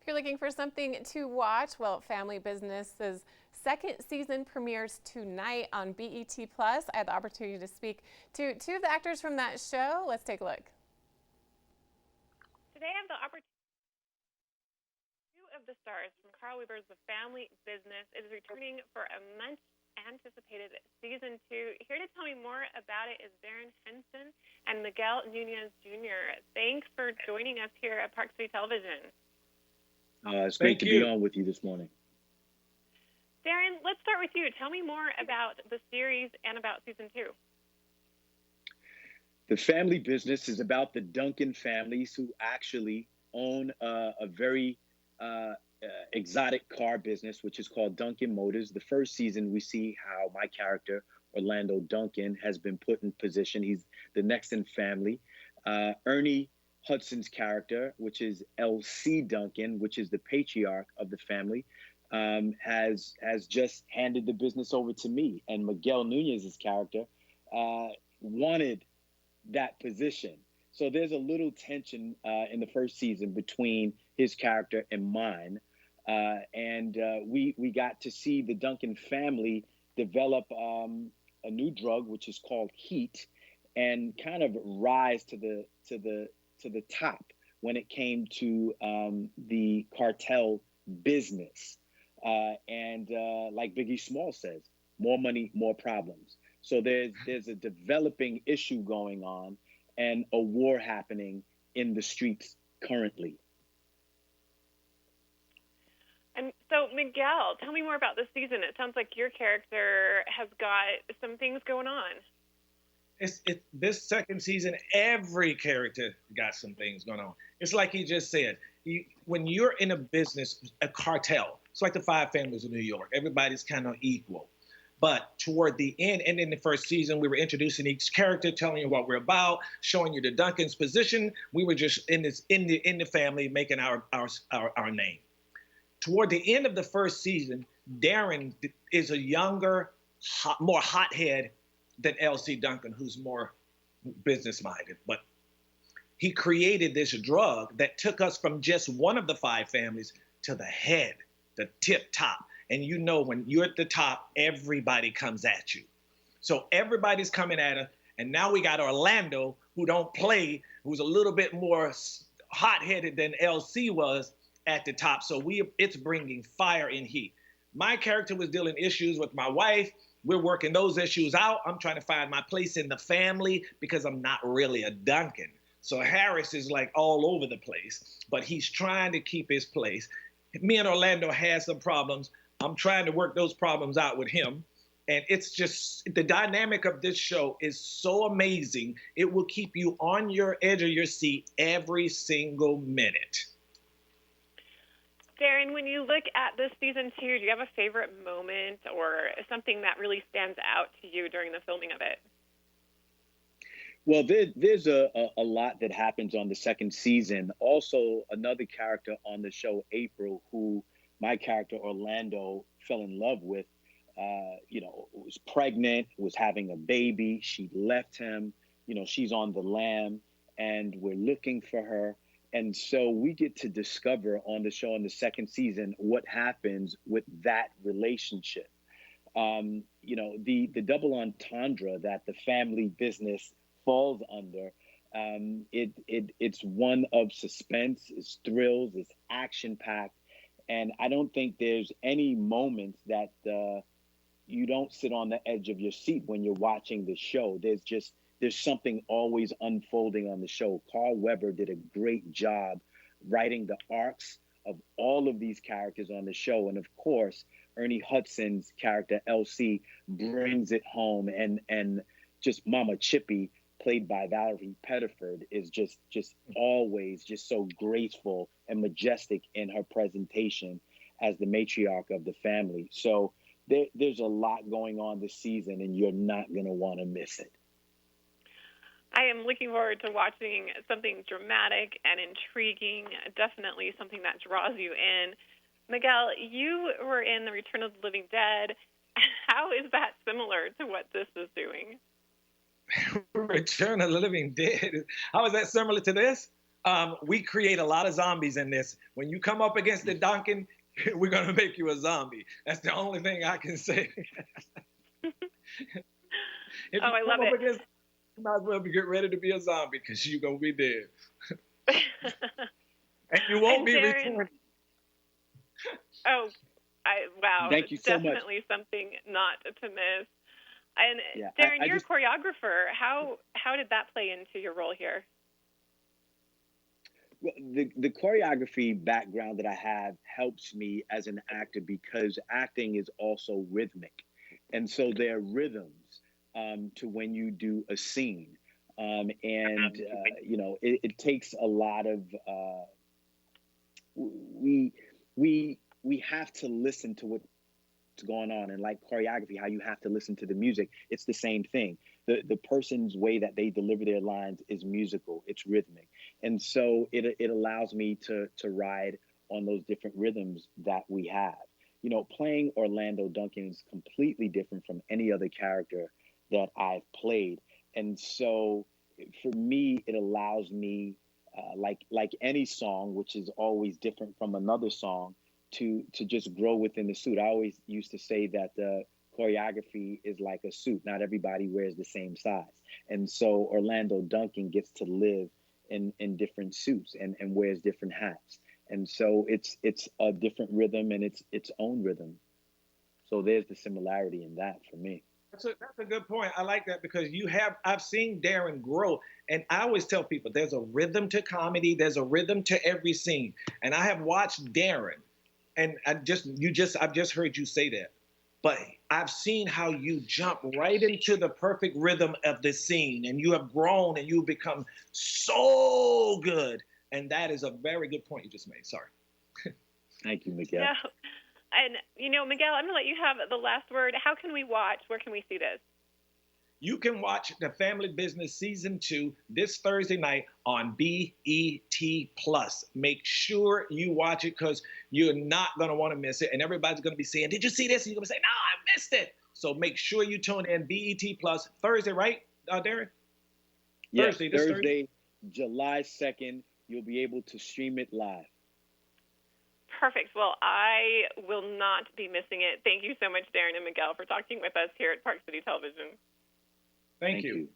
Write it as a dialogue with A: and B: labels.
A: If you're looking for something to watch, well, Family Business's second season premieres tonight on BET Plus. I had the opportunity to speak to two of the actors from that show. Let's take a look. Today I have the opportunity. Two of the stars from Carl Weaver's The Family Business is returning for a much anticipated season 2. Here to tell me more about it is Darrin Henson and Miguel Nunez Jr. Thanks for joining us here at Park City Television.
B: It's great to be on with you this morning.
A: Darrin, let's start with you. Tell me more about the series and about season 2.
B: The Family Business is about the Duncan families who actually own a very exotic car business, which is called Duncan Motors. The first season, we see how my character, Orlando Duncan, has been put in position. He's the next in family. Ernie Hudson's character, which is L.C. Duncan, which is the patriarch of the family, has just handed the business over to me. And Miguel Nunez's character wanted that position. So there's a little tension in the first season between his character and mine. We got to see the Duncan family develop a new drug, which is called heat, and kind of rise to the top when it came to the cartel business. Like Biggie Small says, more money, more problems. So there's a developing issue going on and a war happening in the streets currently.
A: And so, Miguel, tell me more about this season. It sounds like your character has got some things going on.
C: This second season, every character got some things going on. It's like he just said, when you're in a business, a cartel, it's like the Five Families of New York. Everybody's kind of equal. But toward the end, and in the first season, we were introducing each character, telling you what we're about, showing you the Duncan's position. We were just in the family, making our name. Toward the end of the first season, Darrin is a younger, more hothead than L.C. Duncan, who's more business-minded. But he created this drug that took us from just one of the five families to the head, the tip top. And you know, when you're at the top, everybody comes at you. So everybody's coming at us. And now we got Orlando, who don't play, who's a little bit more hot-headed than LC was at the top. So it's bringing fire and heat. My character was dealing issues with my wife. We're working those issues out. I'm trying to find my place in the family because I'm not really a Duncan. So Harris is like all over the place, but he's trying to keep his place. Me and Orlando had some problems. I'm trying to work those problems out with him. And it's just, the dynamic of this show is so amazing. It will keep you on your edge of your seat every single minute.
A: Darrin, when you look at this season 2, do you have a favorite moment or something that really stands out to you during the filming of it?
B: Well, there's a lot that happens on the second season. Also, another character on the show, April, who my character Orlando fell in love with, was pregnant, was having a baby. She left him, she's on the lam, and we're looking for her. And so we get to discover on the show in the second season what happens with that relationship. The double entendre that the family business falls under, it's one of suspense, it's thrills, it's action-packed. And I don't think there's any moments that you don't sit on the edge of your seat when you're watching the show. There's something always unfolding on the show. Carl Weber did a great job writing the arcs of all of these characters on the show. And of course, Ernie Hudson's character, LC, brings it home. And just Mama Chippy, played by Valerie Pettiford, is just always just so graceful and majestic in her presentation as the matriarch of the family. So there's a lot going on this season, and you're not going to want to miss it.
A: I am looking forward to watching something dramatic and intriguing, definitely something that draws you in. Miguel, you were in The Return of the Living Dead. How is that similar to what this is doing?
C: Return of the Living Dead. How is that similar to this? We create a lot of zombies in this. When you come up against the Duncan, we're gonna make you a zombie. That's the only thing I can say. If
A: Oh,
C: you
A: I
C: come
A: love
C: up
A: it.
C: against, you might as well be get ready to be a zombie because you're gonna be dead, and you won't
A: And
C: be
A: Darrin,
C: returning.
A: oh, wow,
B: Thank you so much.
A: definitely something not to miss. And
B: Yeah,
A: Darrin,
B: I
A: you're a
B: just
A: choreographer. How did that play into your role here?
B: well, the choreography background that I have helps me as an actor because acting is also rhythmic, and so there are rhythms to when you do a scene, and it takes a lot of we we have to listen to what's going on, and like choreography, how you have to listen to the music. It's the same thing. The person's way that they deliver their lines is musical, it's rhythmic, and so it allows me to ride on those different rhythms that we have. Playing Orlando Duncan is completely different from any other character that I've played, and so for me it allows me, like any song, which is always different from another song, to just grow within the suit. I always used to say that the choreography is like a suit. Not everybody wears the same size. And so Orlando Duncan gets to live in different suits and wears different hats. And so it's a different rhythm and it's its own rhythm. So there's the similarity in that for me.
C: That's a good point. I like that because I've seen Darrin grow, and I always tell people there's a rhythm to comedy, there's a rhythm to every scene, and I have watched Darrin, and I've just heard you say that, but I've seen how you jump right into the perfect rhythm of the scene, and you have grown and you've become so good, and that is a very good point you just made. Sorry.
B: Thank you, Miguel.
A: No. And, Miguel, I'm going to let you have the last word. How can we watch? Where can we see this?
C: You can watch The Family Business Season 2 this Thursday night on BET Plus. Make sure you watch it because you're not going to want to miss it. And everybody's going to be saying, did you see this? And you're going to say, no, I missed it. So make sure you tune in BET Plus Thursday, right, Darrin?
B: Yes, Thursday, July 2nd, you'll be able to stream it live.
A: Perfect. Well, I will not be missing it. Thank you so much, Darrin and Miguel, for talking with us here at Park City Television.
C: Thank you.